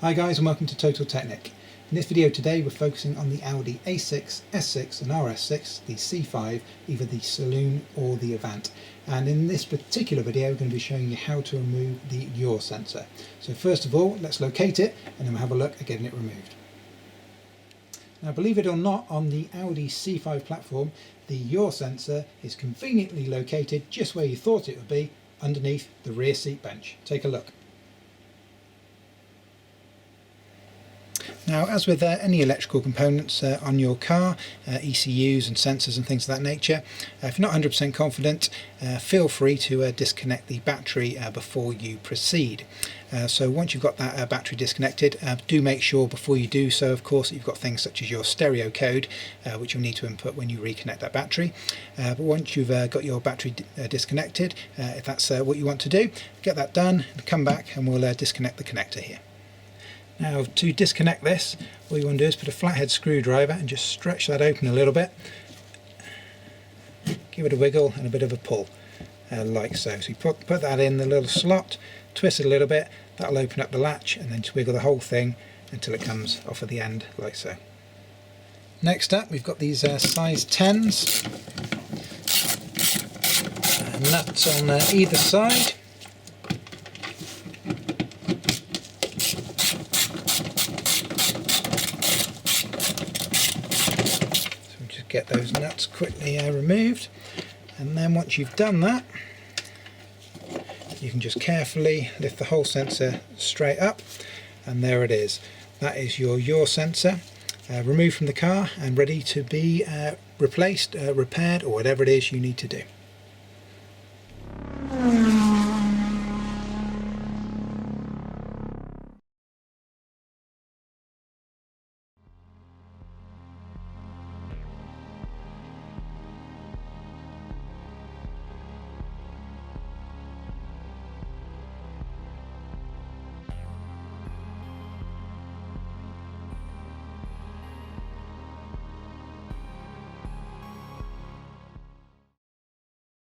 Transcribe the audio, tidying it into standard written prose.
Hi guys, and welcome to Total Technik. In this video today we're focusing on the Audi A6, S6 and RS6, the C5, either the Saloon or the Avant. And in this particular video we're going to be showing you how to remove the Yaw sensor. So first of all, let's locate it and then we'll have a look at getting it removed. Now believe it or not, on the Audi C5 platform, the Yaw sensor is conveniently located just where you thought it would be, underneath the rear seat bench. Take a look. Now, as with any electrical components on your car, ECUs and sensors and things of that nature, if you're not 100% confident, feel free to disconnect the battery before you proceed. So once you've got that battery disconnected, do make sure before you do so, of course, that you've got things such as your stereo code, which you'll need to input when you reconnect that battery. But once you've got your battery disconnected, if that's what you want to do, get that done and come back and we'll disconnect the connector here. Now, to disconnect this, all you want to do is put a flathead screwdriver and just stretch that open a little bit. Give it a wiggle and a bit of a pull, like so. So you put that in the little slot, twist it a little bit, that'll open up the latch, and then twiggle the whole thing until it comes off at the end, like so. Next up, we've got these size 10s, nuts on either side. Get those nuts quickly removed, and then once you've done that, you can just carefully lift the whole sensor straight up, and there it is. That is your Yaw sensor removed from the car and ready to be replaced, repaired, or whatever it is you need to do.